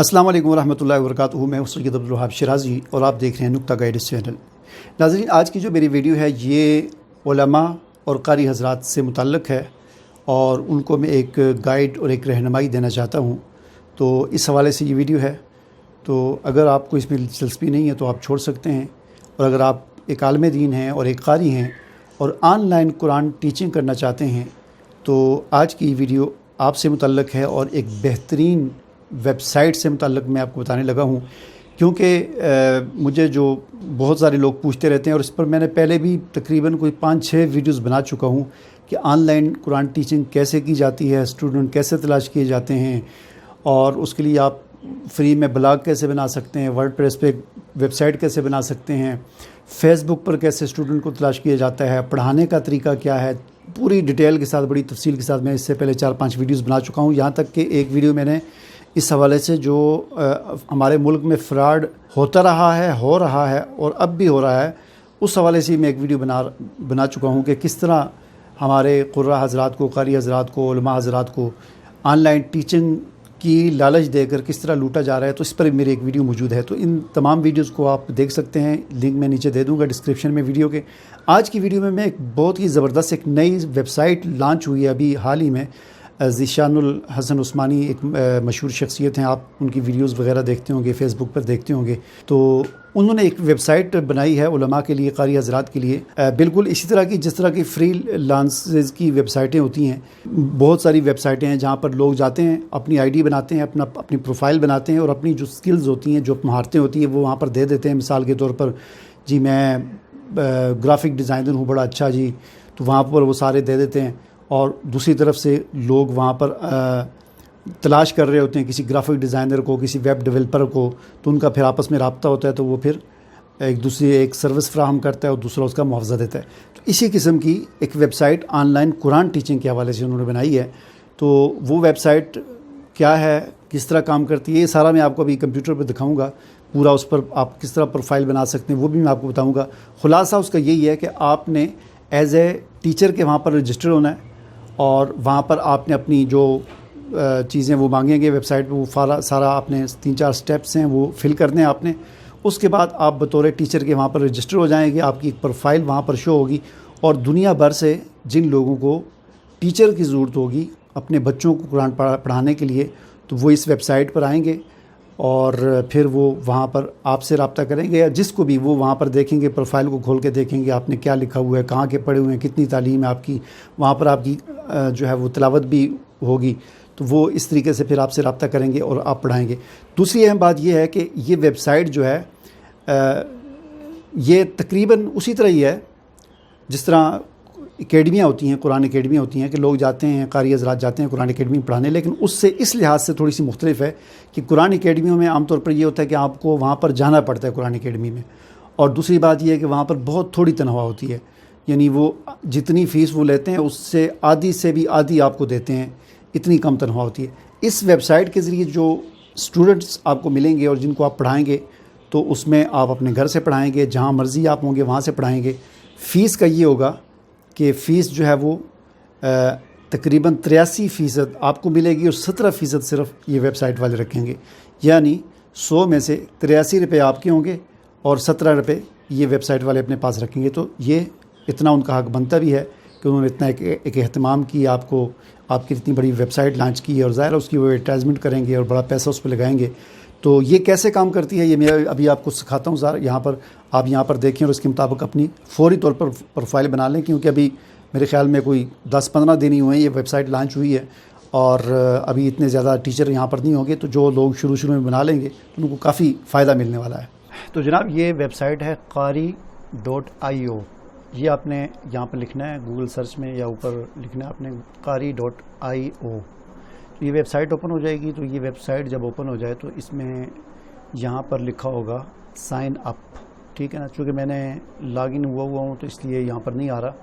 अस्सलाम वालेकुम रहमतुल्लाहि व बरकातुहू। मैं सैयद अब्दुल वहाब शिराजी और आप देख रहे हैं नुक्ता गाइडेंस चैनल। नाज़रीन, आज की जो मेरी वीडियो है ये उलमा और कारी हज़रात से मुतल्लिक़ है और उनको मैं एक गाइड और एक रहनुमाई देना चाहता हूँ। तो इस हवाले से ये वीडियो है। तो अगर आपको इसमें दिलचस्पी नहीं है तो आप छोड़ सकते हैं, और अगर आप एक आलिम दीन हैं और एक कारी हैं और ऑनलाइन कुरान टीचिंग करना चाहते हैं तो आज की वीडियो आपसे मुतल्लिक़ है और एक बेहतरीन वेबसाइट से मुतल्लिक़ मैं आपको बताने लगा हूँ। क्योंकि मुझे जो बहुत सारे लोग पूछते रहते हैं और इस पर मैंने पहले भी तकरीबन कोई 5-6 वीडियोस बना चुका हूँ कि ऑनलाइन कुरान टीचिंग कैसे की जाती है, स्टूडेंट कैसे तलाश किए जाते हैं, और उसके लिए आप फ्री में ब्लॉग कैसे बना सकते हैं, वर्डप्रेस पे वेबसाइट कैसे बना सकते हैं, फेसबुक पर कैसे स्टूडेंट को तलाश किया जाता है, पढ़ाने का तरीका क्या है, पूरी डिटेल के साथ, बड़ी तफसील के साथ मैं इससे पहले 4-5 वीडियोस बना चुका हूँ। यहाँ तक कि एक वीडियो मैंने इस हवाले से जो हमारे मुल्क में फ़्रॉड होता रहा है, हो रहा है और अब भी हो रहा है, उस हवाले से मैं एक वीडियो बना चुका हूँ कि किस तरह हमारे क़ुर्रा हज़रात को, कारी हज़रात को, उलमा हज़रात को ऑनलाइन टीचिंग की लालच देकर किस तरह लूटा जा रहा है। तो इस पर मेरी एक वीडियो मौजूद है। तो इन तमाम वीडियोज़ को आप देख सकते हैं, लिंक मैं नीचे दे दूँगा डिस्क्रिप्शन में वीडियो के। आज की वीडियो में मैं एक बहुत ही ज़बरदस्त एक नई वेबसाइट लॉन्च हुई है अभी हाल ही में। ज़ीशानुल हसन उस्मानी एक मशहूर शख्सियत हैं, आप उनकी वीडियोस वगैरह देखते होंगे, फेसबुक पर देखते होंगे। तो उन्होंने एक वेबसाइट बनाई है उलमा के लिए, कारी हज़रात के लिए, बिल्कुल इसी तरह की जिस तरह की फ्री लांसेस की वेबसाइटें होती हैं। बहुत सारी वेबसाइटें हैं जहाँ पर लोग जाते हैं, अपनी आईडी बनाते हैं, अपनी प्रोफाइल बनाते हैं और अपनी जो स्किल्स होती हैं, जो महारतें होती हैं, वो वहाँ पर दे देते हैं। मिसाल के तौर पर जी मैं ग्राफिक डिज़ाइनर हूँ, बड़ा अच्छा जी, तो वहाँ पर वो सारे दे देते हैं। और दूसरी तरफ से लोग वहाँ पर तलाश कर रहे होते हैं किसी ग्राफिक डिज़ाइनर को, किसी वेब डेवलपर को, तो उनका फिर आपस में रब्ता होता है, तो वो फिर एक सर्विस फ्राहम करता है और दूसरा उसका मुआवजा देता है। तो इसी किस्म की एक वेबसाइट ऑनलाइन कुरान टीचिंग के हवाले से उन्होंने बनाई है। तो वो वेबसाइट क्या है, किस तरह काम करती है, ये सारा मैं आपको अभी कंप्यूटर पर दिखाऊँगा। पूरा उस पर आप किस तरह प्रोफाइल बना सकते हैं वो भी मैं आपको बताऊँगा। ख़ुलासा उसका यही है कि आपने एज़ ए टीचर के वहाँ पर रजिस्टर होना है और वहाँ पर आपने अपनी जो चीज़ें वो मांगेंगे वेबसाइट पे, वो सारा आपने 3-4 स्टेप्स हैं वो फिल करने हैं आपने। उसके बाद आप बतौर टीचर के वहाँ पर रजिस्टर हो जाएंगे, आपकी एक प्रोफाइल वहाँ पर शो होगी और दुनिया भर से जिन लोगों को टीचर की ज़रूरत होगी अपने बच्चों को कुरान पढ़ाने के लिए, तो वो इस वेबसाइट पर आएंगे और फिर वो वहाँ पर आपसे रब्ता करेंगे, या जिसको भी वो वहाँ पर देखेंगे, प्रोफाइल को खोल के देखेंगे आपने क्या लिखा हुआ है, कहाँ के पढ़े हुए हैं, कितनी तालीम है आपकी, वहाँ पर आपकी जो है वो तिलावत भी होगी। तो वो इस तरीके से फिर आपसे रब्ता करेंगे और आप पढ़ाएंगे। दूसरी अहम बात ये है कि ये वेबसाइट जो है ये तकरीबन उसी तरह ही है जिस तरह एकेडमियाँ होती हैं, कुरान एकेडमियाँ होती हैं कि लोग जाते हैं, कारी हज़रात जाते हैं कुरान एकेडमी में पढ़ाने, लेकिन उससे इस लिहाज से थोड़ी सी मुख्तलिफ है कि कुरान एकेडमियों में आमतौर पर ये होता है कि आपको वहाँ पर जाना पड़ता है कुरान एकेडमी में, और दूसरी बात ये है कि वहाँ पर बहुत थोड़ी तनख्वाह होती है, यानी वो जितनी फ़ीस वो लेते हैं उससे आधी से भी आधी आपको देते हैं, इतनी कम तनख्वाह होती है। इस वेबसाइट के ज़रिए जो स्टूडेंट्स आपको मिलेंगे और जिनको आप पढ़ाएँगे तो उसमें आप अपने घर से पढ़ाएँगे, जहाँ मर्ज़ी आप होंगे वहाँ से पढ़ाएँगे। फ़ीस का ये होगा कि फ़ीस जो है वो तकरीबन 83% आपको मिलेगी और 17% सिर्फ ये वेबसाइट वाले रखेंगे, यानी 100 में से 83 रुपये आपके होंगे और 17 रुपये ये वेबसाइट वाले अपने पास रखेंगे। तो ये इतना उनका हक बनता भी है कि उन्होंने इतना एक एहतमाम की, आपकी इतनी बड़ी वेबसाइट लॉन्च की है और ज़ाहिर है उसकी वो एडवर्टाइजमेंट करेंगे और बड़ा पैसा उस पर लगाएंगे। तो ये कैसे काम करती है ये मैं अभी आपको सिखाता हूँ सर। यहाँ पर आप यहाँ पर देखें और इसके मुताबिक अपनी फौरी तौर पर प्रोफाइल बना लें, क्योंकि अभी मेरे ख़्याल में कोई 10-15 दिन ही हुए हैं ये वेबसाइट लॉन्च हुई है और अभी इतने ज़्यादा टीचर यहाँ पर नहीं होंगे। तो जो लोग शुरू में बना लेंगे तो उनको काफ़ी फ़ायदा मिलने वाला है। तो जनाब ये वेबसाइट है qari.io। ये आपने यहाँ पर लिखना है गूगल सर्च में या ऊपर लिखना है आपने qari.io। तो ये वेबसाइट ओपन हो जाएगी। तो ये वेबसाइट जब ओपन हो जाए तो इसमें यहाँ पर लिखा होगा साइन अप, ठीक है ना। चूँकि मैंने लॉगिन हुआ हूँ तो इसलिए यहाँ पर नहीं आ रहा,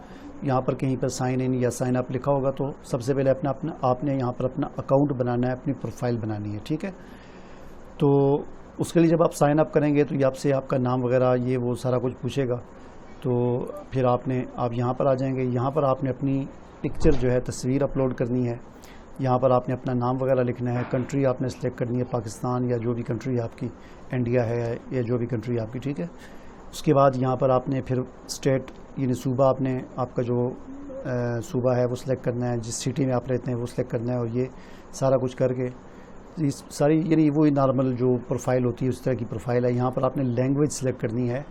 यहाँ पर कहीं पर साइन इन या साइन अप लिखा होगा। तो सबसे पहले आपने यहाँ पर अपना अकाउंट बनाना है, अपनी प्रोफाइल बनानी है, ठीक है। तो उसके लिए जब आप साइन अप करेंगे तो ये आपसे आपका नाम वगैरह ये वो सारा कुछ पूछेगा। तो फिर आप यहाँ पर आ जाएंगे। यहाँ पर आपने अपनी पिक्चर जो है, तस्वीर अपलोड करनी है। یہاں پر آپ نے اپنا نام وغیرہ لکھنا ہے. کنٹری آپ نے سلیکٹ کرنی ہے پاکستان یا جو بھی کنٹری آپ کی, انڈیا ہے یا جو بھی کنٹری آپ کی, ٹھیک ہے. اس کے بعد یہاں پر آپ نے پھر اسٹیٹ یعنی صوبہ آپ کا جو صوبہ ہے وہ سلیکٹ کرنا ہے, جس سٹی میں آپ رہتے ہیں وہ سلیکٹ کرنا ہے. اور یہ سارا کچھ کر کے ساری یعنی وہی نارمل جو پروفائل ہوتی ہے اس طرح کی پروفائل ہے. یہاں پر آپ نے لینگویج سلیکٹ کرنی ہے,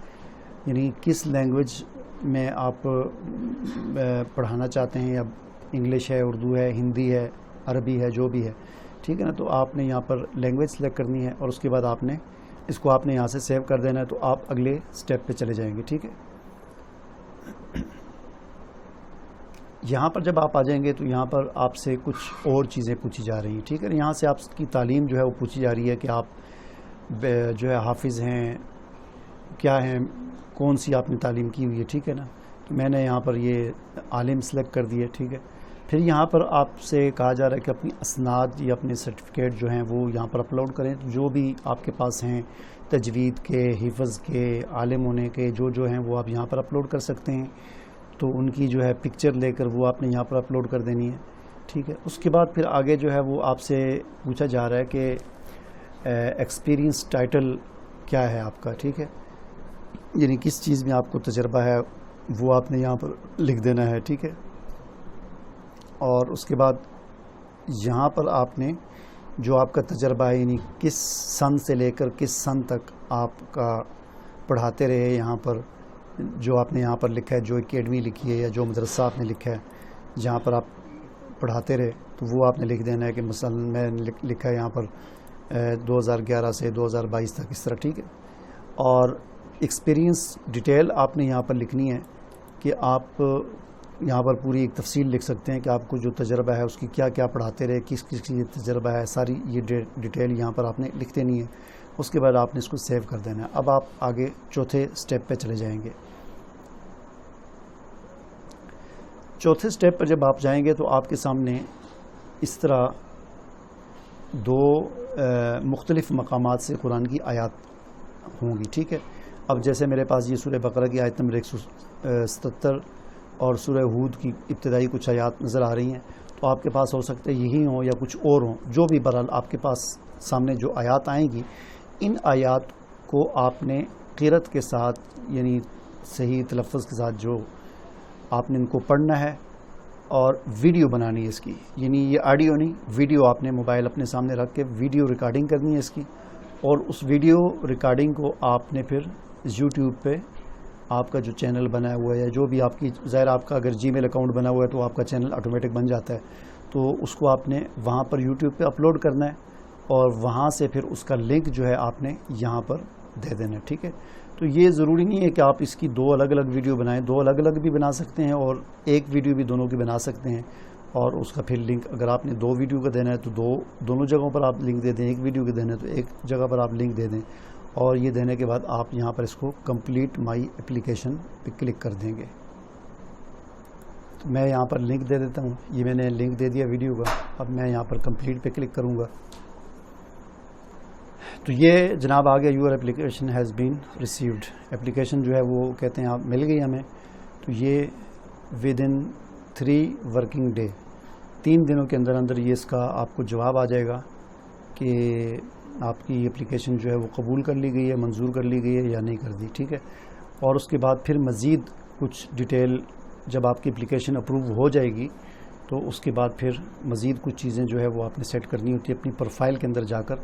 یعنی کس لینگویج میں آپ پڑھانا چاہتے ہیں, یا انگلش ہے, اردو ہے, ہندی ہے, عربی ہے, جو بھی ہے, ٹھیک ہے نا. تو آپ نے یہاں پر لینگویج سلیکٹ کرنی ہے اور اس کے بعد آپ نے اس کو آپ نے یہاں سے سیو کر دینا ہے. تو آپ اگلے سٹیپ پہ چلے جائیں گے, ٹھیک ہے. یہاں پر جب آپ آ جائیں گے تو یہاں پر آپ سے کچھ اور چیزیں پوچھی جا رہی ہیں, ٹھیک ہے. یہاں سے آپ کی تعلیم جو ہے وہ پوچھی جا رہی ہے کہ آپ جو ہے حافظ ہیں, کیا ہیں, کون سی آپ نے تعلیم کی ہوئی ہے, ٹھیک ہے نا. تو میں نے یہاں پر یہ عالم سلیکٹ کر دی ہے, ٹھیک ہے. پھر یہاں پر آپ سے کہا جا رہا ہے کہ اپنی اسناد یا اپنے سرٹیفکیٹ جو ہیں وہ یہاں پر اپلوڈ کریں. جو بھی آپ کے پاس ہیں تجوید کے, حفظ کے, عالم ہونے کے, جو ہیں وہ آپ یہاں پر اپلوڈ کر سکتے ہیں. تو ان کی جو ہے پکچر لے کر وہ آپ نے یہاں پر اپلوڈ کر دینی ہے, ٹھیک ہے. اس کے بعد پھر آگے جو ہے وہ آپ سے پوچھا جا رہا ہے کہ ایکسپیرینس ٹائٹل کیا ہے آپ کا, ٹھیک ہے. یعنی کس چیز میں آپ کو تجربہ ہے وہ آپ نے یہاں پر لکھ دینا ہے, ٹھیک ہے. اور اس کے بعد یہاں پر آپ نے جو آپ کا تجربہ ہے یعنی کس سن سے لے کر کس سن تک آپ کا پڑھاتے رہے یہاں پر, جو آپ نے یہاں پر لکھا ہے, جو اکیڈمی لکھی ہے یا جو مدرسہ آپ نے لکھا ہے جہاں پر آپ پڑھاتے رہے, تو وہ آپ نے لکھ دینا ہے کہ مثلا میں لکھا ہے یہاں پر 2011 سے 2022 تک, اس طرح, ٹھیک ہے. اور ایکسپیرینس ڈیٹیل آپ نے یہاں پر لکھنی ہے کہ آپ یہاں پر پوری ایک تفصیل لکھ سکتے ہیں کہ آپ کو جو تجربہ ہے اس کی کیا کیا پڑھاتے رہے, کس کس کی تجربہ ہے, ساری یہ ڈیٹیل یہاں پر آپ نے لکھ دینی ہے. اس کے بعد آپ نے اس کو سیو کر دینا ہے. اب آپ آگے چوتھے سٹیپ پہ چلے جائیں گے. چوتھے سٹیپ پر جب آپ جائیں گے تو آپ کے سامنے اس طرح دو مختلف مقامات سے قرآن کی آیات ہوں گی, ٹھیک ہے. اب جیسے میرے پاس یہ سورہ بقرہ کی آیت نمبر 177 اور سورہ ہود کی ابتدائی کچھ آیات نظر آ رہی ہیں, تو آپ کے پاس ہو سکتا ہے یہی ہوں یا کچھ اور ہوں, جو بھی بہرحال آپ کے پاس سامنے جو آیات آئیں گی, ان آیات کو آپ نے قرأت کے ساتھ یعنی صحیح تلفظ کے ساتھ جو آپ نے ان کو پڑھنا ہے اور ویڈیو بنانی ہے اس کی. یعنی یہ آڈیو نہیں, ویڈیو آپ نے موبائل اپنے سامنے رکھ کے ویڈیو ریکارڈنگ کرنی ہے اس کی. اور اس ویڈیو ریکارڈنگ کو آپ نے پھر یوٹیوب پہ آپ کا جو چینل بنا ہوا ہے یا جو بھی آپ کی, ظاہر آپ کا اگر جی میل اکاؤنٹ بنا ہوا ہے تو آپ کا چینل آٹومیٹک بن جاتا ہے, تو اس کو آپ نے وہاں پر یوٹیوب پہ اپلوڈ کرنا ہے اور وہاں سے پھر اس کا لنک جو ہے آپ نے یہاں پر دے دینا ہے, ٹھیک ہے. تو یہ ضروری نہیں ہے کہ آپ اس کی 2 الگ الگ ویڈیو بنائیں, 2 الگ الگ بھی بنا سکتے ہیں اور ایک ویڈیو بھی دونوں کی بنا سکتے ہیں. اور اس کا پھر لنک اگر آپ نے 2 ویڈیو کا دینا ہے تو دونوں جگہوں پر آپ لنک دے دیں, ایک ویڈیو کے دینا ہے تو ایک جگہ پر آپ لنک دے دیں. اور یہ دینے کے بعد آپ یہاں پر اس کو کمپلیٹ مائی اپلیکیشن پہ کلک کر دیں گے. تو میں یہاں پر لنک دے دیتا ہوں, یہ میں نے لنک دے دیا ویڈیو کا. اب میں یہاں پر کمپلیٹ پہ کلک کروں گا تو یہ جناب آ گیا, your application has been received. Application جو ہے وہ کہتے ہیں آپ مل گئی ہمیں. تو یہ ود ان 3 ورکنگ ڈے, 3 دنوں کے اندر اندر یہ اس کا آپ کو جواب آ جائے گا کہ آپ کی اپلیکیشن جو ہے وہ قبول کر لی گئی ہے, منظور کر لی گئی ہے یا نہیں کر دی, ٹھیک ہے. اور اس کے بعد پھر مزید کچھ ڈیٹیل جب آپ کی اپلیکیشن اپروو ہو جائے گی تو اس کے بعد پھر مزید کچھ چیزیں جو ہے وہ آپ نے سیٹ کرنی ہوتی ہے اپنی پروفائل کے اندر جا کر.